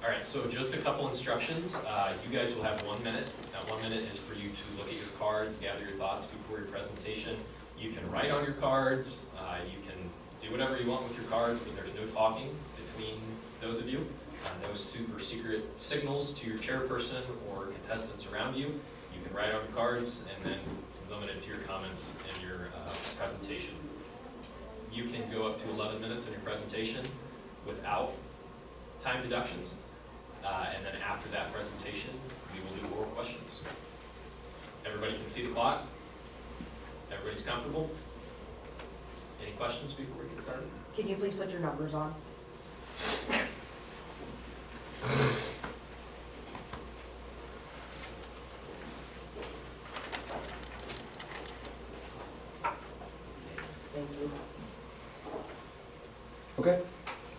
All right, so just a couple instructions. You guys will have 1 minute. That 1 minute is for you to look at your cards, gather your thoughts before your presentation. You can write on your cards. You can do whatever you want with your cards, but there's no talking between those of you. No super secret signals to your chairperson or contestants around you. You can write on your cards and then limit it to your comments in your presentation. You can go up to 11 minutes in your presentation without time deductions. And then after that presentation, we will do oral questions. Everybody can see the clock? Everybody's comfortable? Any questions before we get started? Can you please put your numbers on? Thank you. Okay.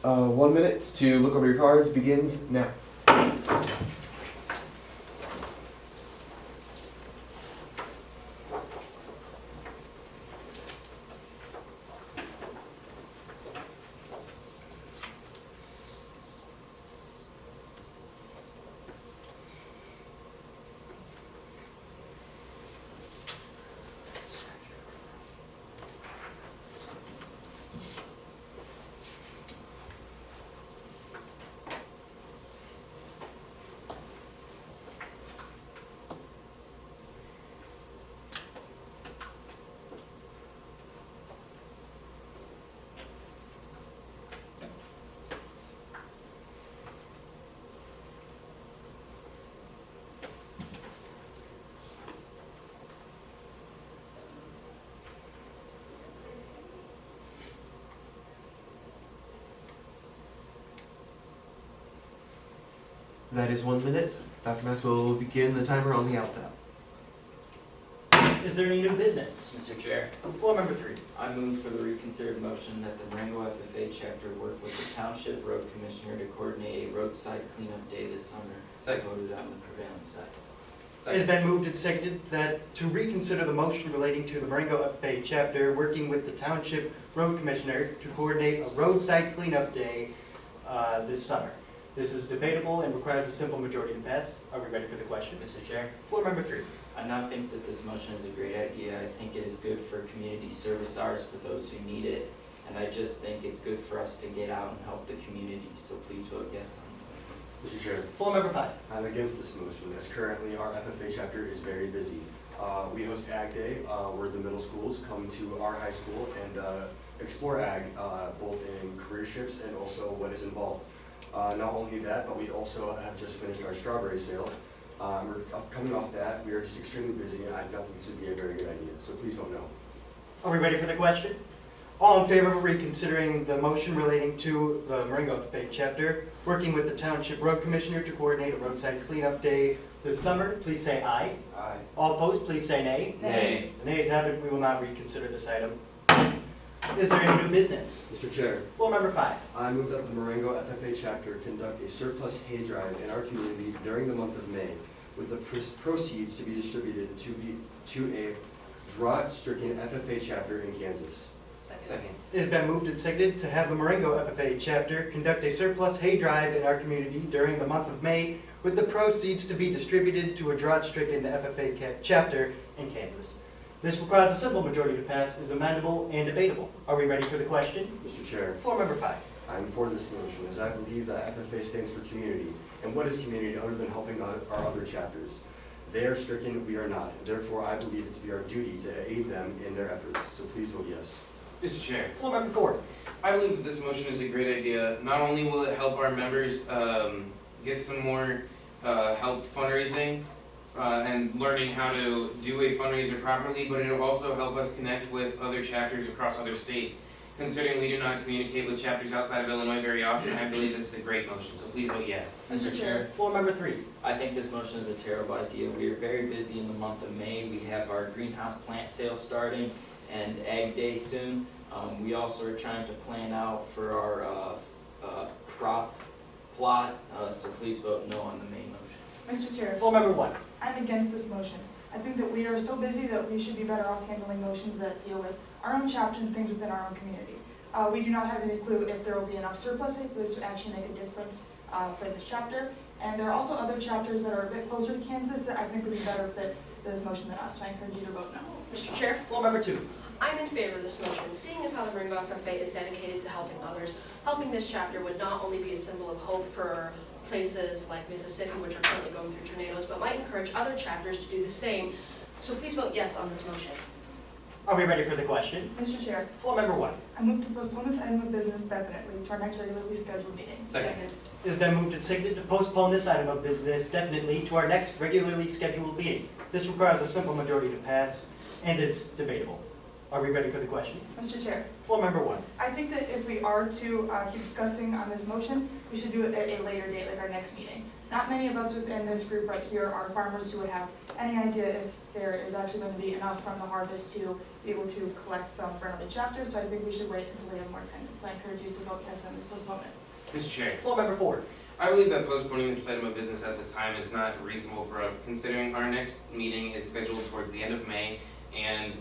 1 minute to look over your cards begins now. That is 1 minute. Dr. Maxwell will begin the timer on the out tap. Is there any new business? Mr. Chair, Floor member 3. I move for the reconsidered motion that the Marango FFA chapter work with the Township Road Commissioner to coordinate a roadside cleanup day this summer. Second. Voted on the prevailing side. It has been moved and seconded that to reconsider the motion relating to the Marango FFA chapter working with the Township Road Commissioner to coordinate a roadside cleanup day this summer. This is debatable and requires a simple majority to pass. Are we ready for the question? Mr. Chair, Floor member 3. I now think that this motion is a great idea. I think it is good for community service hours for those who need it. And I just think it's good for us to get out and help the community. So please vote yes on Mr. Chair, Floor member 5. I'm against this motion as currently our FFA chapter is very busy. We host Ag Day where the middle schools come to our high school and explore Ag both in careerships and also what is involved. Not only that, but we also have just finished our strawberry sale. We're coming off that. We are just extremely busy, and I don't think this would be a very good idea. So please vote no. Are we ready for the question? All in favor of reconsidering the motion relating to the Marango FFA chapter working with the Township Road Commissioner to coordinate a roadside cleanup day this summer, please say aye. Aye. All opposed, please say nay. Nay. The nays have it. We will not reconsider this item. Is there any new business? Mr. Chair, Floor member 5. I move that the Marango FFA chapter conduct a surplus hay drive in our community during the month of May, with the proceeds to be distributed to a drought-stricken FFA chapter in Kansas. Second. It has been moved and seconded to have the Marango FFA chapter conduct a surplus hay drive in our community during the month of May, with the proceeds to be distributed to a drought-stricken FFA chapter in Kansas. This requires a simple majority to pass, is amendable and debatable. Are we ready for the question? Mr. Chair, Floor member 5. I'm for this motion as I believe that FFA stands for community. And what is community other than helping our other chapters? They are stricken, we are not. Therefore, I believe it to be our duty to aid them in their efforts. So please vote yes. Mr. Chair, Floor member 4. I believe that this motion is a great idea. Not only will it help our members get some more help fundraising and learning how to do a fundraiser properly, but it will also help us connect with other chapters across other states. Considering we do not communicate with chapters outside of Illinois very often, I believe this is a great motion, so please vote yes. Mr. Chair, Floor member 3. I think this motion is a terrible idea. We are very busy in the month of May. We have our greenhouse plant sale starting and Ag Day soon. We also are trying to plan out for our crop plot, so please vote no on the main motion. Mr. Chair, Floor member 1. I'm against this motion. I think that we are so busy that we should be better off handling motions that deal with our own chapter and things within our own community. We do not have any clue if there will be enough surplus hay for this to actually make a difference for this chapter. And there are also other chapters that are a bit closer to Kansas that I think would be better fit this motion than us, so I encourage you to vote no. Mr. Chair, Floor member 2. I'm in favor of this motion, seeing as how the Marango FFA is dedicated to helping others. Helping this chapter would not only be a symbol of hope for places like Mississippi, which are currently going through tornadoes, but might encourage other chapters to do the same. So please vote yes on this motion. Are we ready for the question? Mr. Chair, Floor member 1. I move to postpone this item of business definitely to our next regularly scheduled meeting. Second. It has been moved and seconded to postpone this item of business definitely to our next regularly scheduled meeting. This requires a simple majority to pass and is debatable. Are we ready for the question? Mr. Chair, Floor member 1. I think that if we are to keep discussing on this motion, we should do it at a later date, like our next meeting. Not many of us within this group right here are farmers who would have any idea if there is actually going to be enough from the harvest to be able to collect some for another chapter, so I think we should wait until we have more time. So I encourage you to vote yes on this postponement. Mr. Chair, Floor member 4. I believe that postponing this item of business at this time is not reasonable for us, considering our next meeting is scheduled towards the end of May, and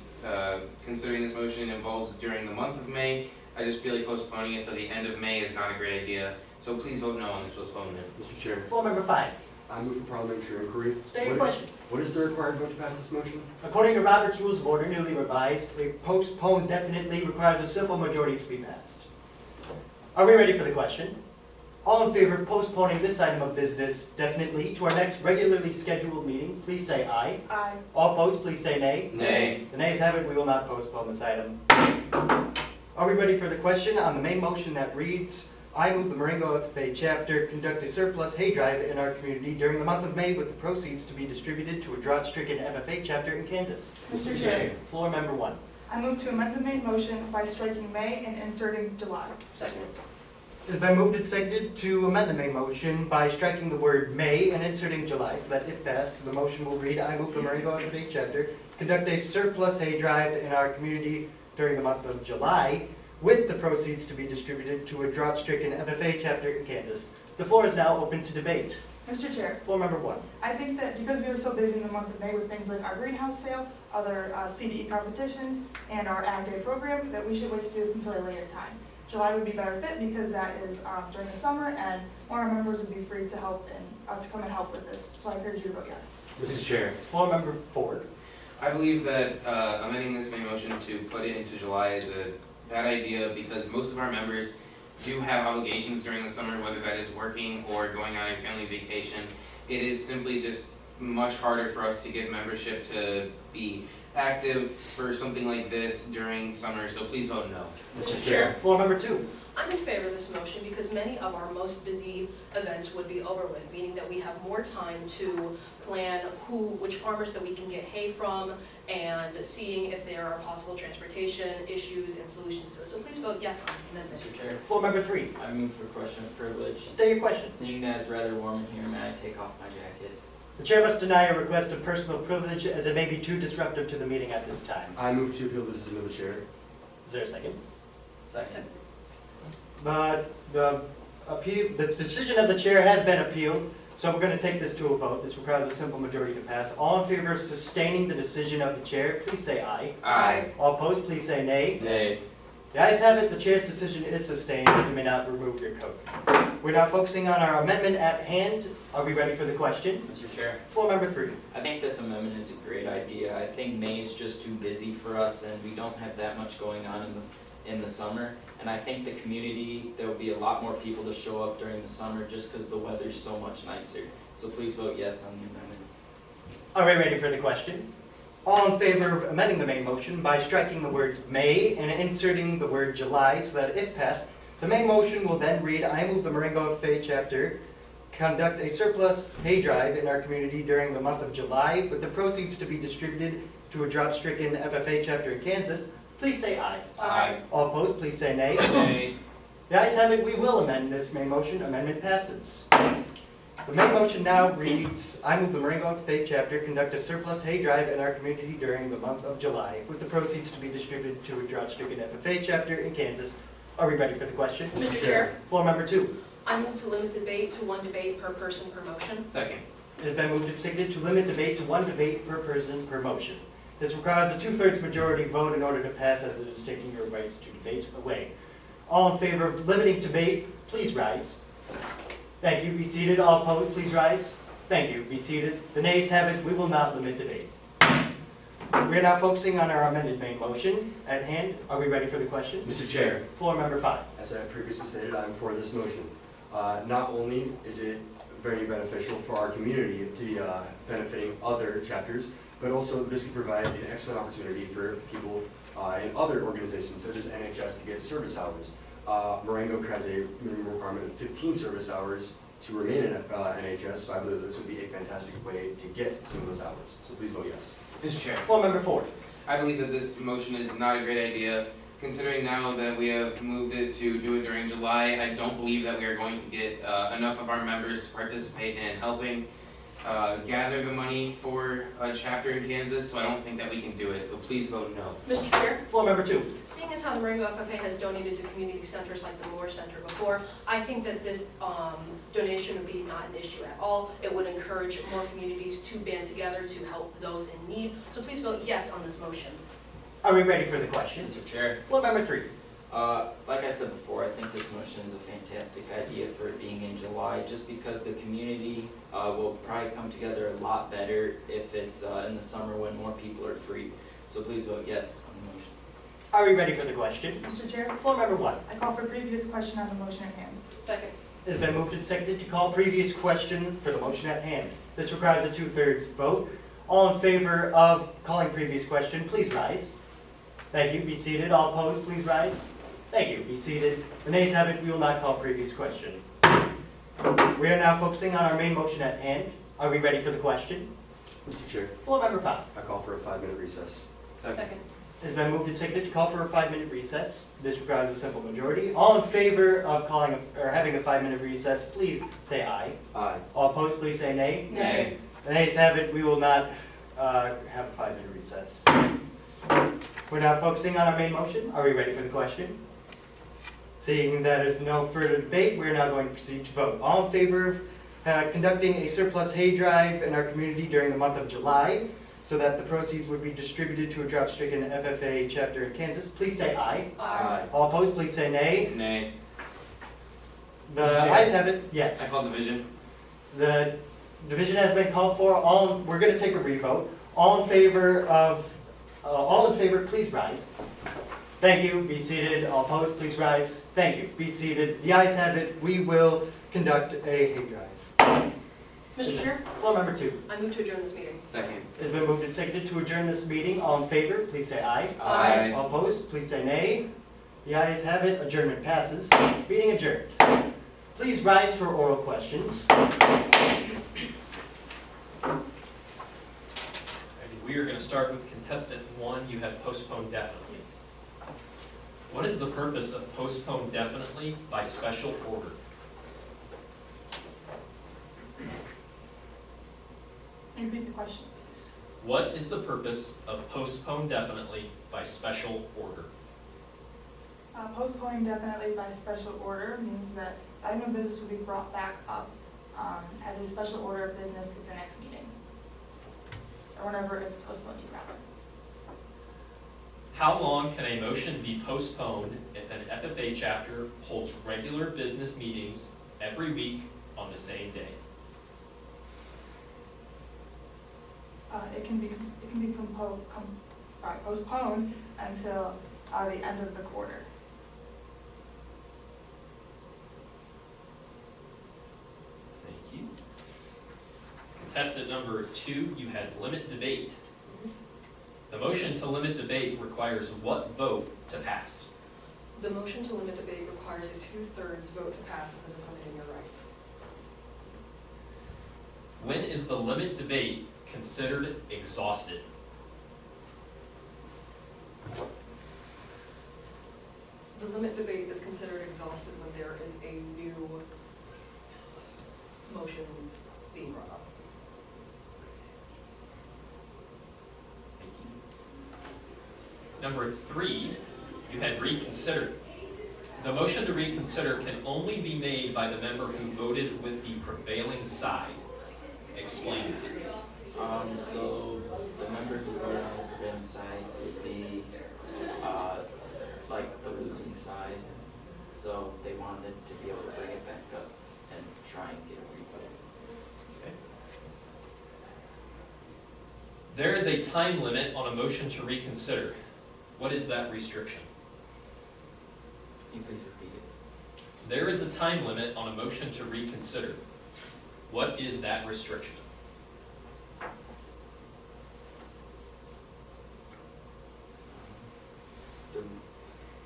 considering this motion involves during the month of May, I just feel like postponing it till the end of May is not a great idea. So please vote no on this postponement. Mr. Chair, Floor member 5. I move for parliamentary inquiry. State your question. What is the required vote to pass this motion? According to Robert's Rules of Order, newly revised, a postpone definitely requires a simple majority to be passed. Are we ready for the question? All in favor of postponing this item of business definitely to our next regularly scheduled meeting, please say aye. Aye. All opposed, please say nay. Nay. The nays have it, we will not postpone this item. Are we ready for the question on the main motion that reads, I move the Marango FFA chapter conduct a surplus hay drive in our community during the month of May with the proceeds to be distributed to a drought-stricken FFA chapter in Kansas. Mr. Chair, Floor member 1. I move to amend the main motion by striking May and inserting July. Second. It has been moved and seconded to amend the main motion by striking the word May and inserting July, so that if passed, the motion will read, I move the Marango FFA chapter conduct a surplus hay drive in our community during the month of July with the proceeds to be distributed to a drought-stricken FFA chapter in Kansas. The floor is now open to debate. Mr. Chair, Floor member 1. I think that because we were so busy in the month of May with things like our greenhouse sale, other CDE competitions, and our Ag Day program, that we should wait to do this until a later time. July would be better fit because that is during the summer, and more of our members would be free to help and to come and help with this. So I encourage you to vote yes. Mr. Chair, Floor member 4. I believe that amending this main motion to put it into July is a bad idea because most of our members do have obligations during the summer, whether that is working or going on a family vacation. It is simply just much harder for us to get membership to be active for something like this during summer, so please vote no. Mr. Chair, Floor member 2. I'm in favor of this motion because many of our most busy events would be over with, meaning that we have more time to plan which farmers that we can get hay from and seeing if there are possible transportation issues and solutions to it. So please vote yes on this amendment. Mr. Chair, Floor member 3. I move for question of privilege. State your question. Seeing that it's rather warm in here, may I take off my jacket? The chair must deny a request of personal privilege as it may be too disruptive to the meeting at this time. I move to appeal the decision of the chair. Is there a second? Second. The decision of the chair has been appealed, so we're going to take this to a vote. This requires a simple majority to pass. All in favor of sustaining the decision of the chair, please say aye. Aye. All opposed, please say nay. Nay. The ayes have it, the chair's decision is sustained. You may not remove your coat. We're now focusing on our amendment at hand. Are we ready for the question? Mr. Chair, Floor member 3. I think this amendment is a great idea. I think May is just too busy for us and we don't have that much going on in the summer. And I think the community, there will be a lot more people to show up during the summer just because the weather's so much nicer. So please vote yes on the amendment. Are we ready for the question? All in favor of amending the main motion by striking the words May and inserting the word July so that if passed, the main motion will then read, I move the Marango FFA chapter conduct a surplus hay drive in our community during the month of July with the proceeds to be distributed to a drought-stricken FFA chapter in Kansas. Please say aye. Aye. All opposed, please say nay. Nay. The ayes have it, we will amend this main motion. Amendment passes. The main motion now reads, I move the Marango FFA chapter conduct a surplus hay drive in our community during the month of July with the proceeds to be distributed to a drought-stricken FFA chapter in Kansas. Are we ready for the question? Mr. Chair, Floor member 2. I move to limit debate to one debate per person per motion. Second. It has been moved and seconded to limit debate to one debate per person per motion. This requires a 2/3 majority vote in order to pass, as it is taking your rights to debate away. All in favor of limiting debate, please rise. Thank you. Be seated. All opposed, please rise. Thank you. Be seated. The nays have it. We will not limit debate. We are now focusing on our amended main motion at hand. Are we ready for the question? Mr. Chair, Floor member 5. as I previously stated, I'm for this motion. Not only is it very beneficial for our community to be benefiting other chapters, but also this could provide an excellent opportunity for people in other organizations such as NHS to get service hours. Marango has a minimum requirement of 15 service hours to remain in NHS, so I believe this would be a fantastic way to get some of those hours. So please vote yes. Mr. Chair, Floor member 4. I believe that this motion is not a great idea. Considering now that we have moved it to do it during July, I don't believe that we are going to get enough of our members to participate in helping gather the money for a chapter in Kansas, so I don't think that we can do it, so please vote no. Mr. Chair, Floor member 2. seeing as how the Marango FFA has donated to community centers like the Moore Center before, I think that this donation would be not an issue at all. It would encourage more communities to band together to help those in need. So please vote yes on this motion. Are we ready for the question? Mr. Chair, Floor member 3. like I said before, I think this motion is a fantastic idea for it being in July, just because the community will probably come together a lot better if it's in the summer when more people are free. So please vote yes on the motion. Are we ready for the question? Mr. Chair, Floor member 1. I call for previous question on the motion at hand. Second. It has been moved and seconded to call previous question for the motion at hand. This requires a 2/3 vote. All in favor of calling previous question, please rise. Thank you. Be seated. All opposed, please rise. Thank you. Be seated. The nays have it. We will not call previous question. We are now focusing on our main motion at hand. Are we ready for the question? Mr. Chair, Floor member 5. I call for a 5-minute recess. Second. It has been moved and seconded to call for a 5-minute recess. This requires a simple majority. All in favor of calling or having a 5-minute recess, please say aye. Aye. All opposed, please say nay. Nay. The nays have it. We will not have a 5-minute recess. We're now focusing on our main motion. Are we ready for the question? Seeing that there's no further debate, we're now going to proceed to vote. All in favor of conducting a surplus hay drive in our community during the month of July so that the proceeds would be distributed to a drought-stricken FFA chapter in Kansas, please say aye. Aye. All opposed, please say nay. Nay. The Mr. Chair. ayes have it, yes. I call division. The division has been called for. We're going to take a revote. All in favor, please rise. Thank you. Be seated. All opposed, please rise. Thank you. Be seated. The ayes have it. We will conduct a hay drive. Mr. Chair, Floor member 2. I move to adjourn this meeting. Second. It's been moved and seconded to adjourn this meeting. All in favor, please say aye. Aye. All opposed, please say nay. The ayes have it. Adjournment passes. Meeting adjourned. Please rise for oral questions. We are going to start with contestant 1. You had postponed definitely. What is the purpose of postpone definitely by special order? Can you repeat the question, please? What is the purpose of postpone definitely by special order? Postponing definitely by special order means that item of business will be brought back up as a special order of business at the next meeting, or whenever it's postponed to, rather. How long can a motion be postponed if an FFA chapter holds regular business meetings every week on the same day? It can be postponed until the end of the quarter. Thank you. Contestant number 2, you had limit debate. The motion to limit debate requires what vote to pass? The motion to limit debate requires a 2/3 vote to pass, as it is limiting your rights. When is the limit debate considered exhausted? The limit debate is considered exhausted when there is a new motion being brought up. Thank you. Number 3, you had reconsidered. The motion to reconsider can only be made by the member who voted with the prevailing side. Explain that. So the member who voted on the prevailing side would be like the losing side. so they wanted to be able to bring it back up and try and get a revote. Okay. There is a time limit on a motion to reconsider. What is that restriction? Can you please repeat it? There is a time limit on a motion to reconsider. What is that restriction?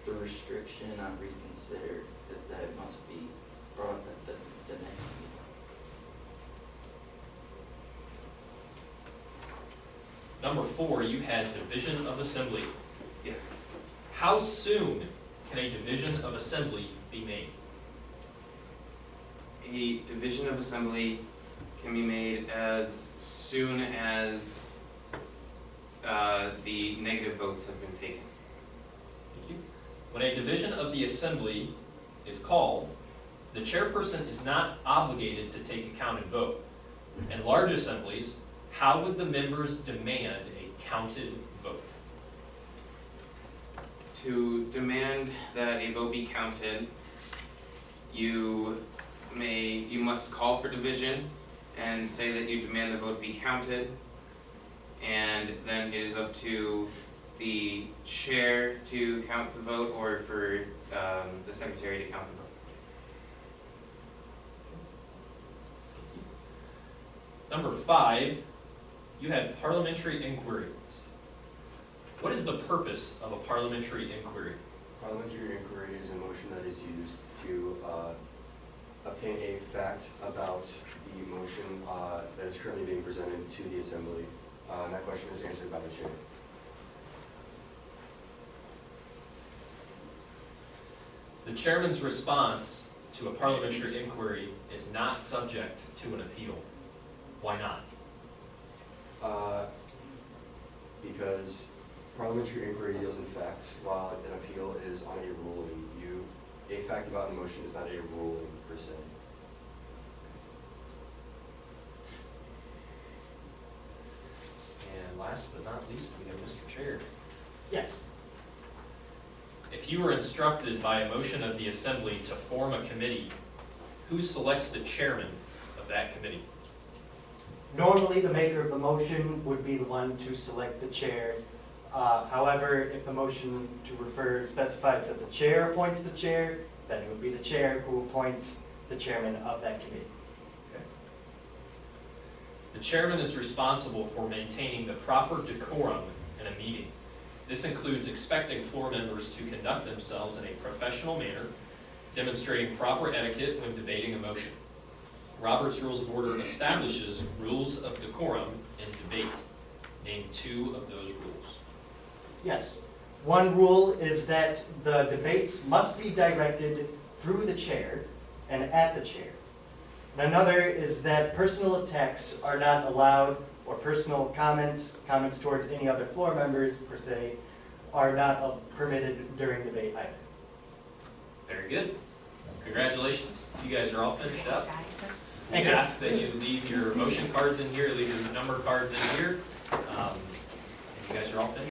The restriction on reconsider is that it must be brought up at the next meeting. Number 4, you had division of assembly. Yes. How soon can a division of assembly be made? A division of assembly can be made as soon as the negative votes have been taken. Thank you. When a division of the assembly is called, the chairperson is not obligated to take account and vote. In large assemblies, how would the members demand a counted vote? To demand that a vote be counted, you must call for division and say that you demand the vote be counted, and then it is up to the chair to count the vote or for the secretary to count the vote. Number 5, you had parliamentary inquiry. What is the purpose of a parliamentary inquiry? Parliamentary inquiry is a motion that is used to obtain a fact about the motion that is currently being presented to the assembly. And that question is answered by the chair. The chairman's response to a parliamentary inquiry is not subject to an appeal. Why not? Because parliamentary inquiry deals in facts, while an appeal is on a ruling. A fact about a motion is not a ruling per se. And last but not least, we have Mr. Chair. Yes. If you were instructed by a motion of the assembly to form a committee, who selects the chairman of that committee? Normally, the maker of the motion would be the one to select the chair. However, if the motion to refer specifies that the chair appoints the chair, then it would be the chair who appoints the chairman of that committee. The chairman is responsible for maintaining the proper decorum in a meeting. This includes expecting floor members to conduct themselves in a professional manner, demonstrating proper etiquette when debating a motion. Robert's Rules of Order establishes rules of decorum in debate. Name 2 of those rules. Yes. One rule is that the debates must be directed through the chair and at the chair. Another is that personal attacks are not allowed, or personal comments towards any other floor members per se, are not permitted during debate either. Very good. Congratulations. You guys are all finished up. We Thank you. ask that you leave your motion cards in here, leave your number cards in here. And you guys are all finished.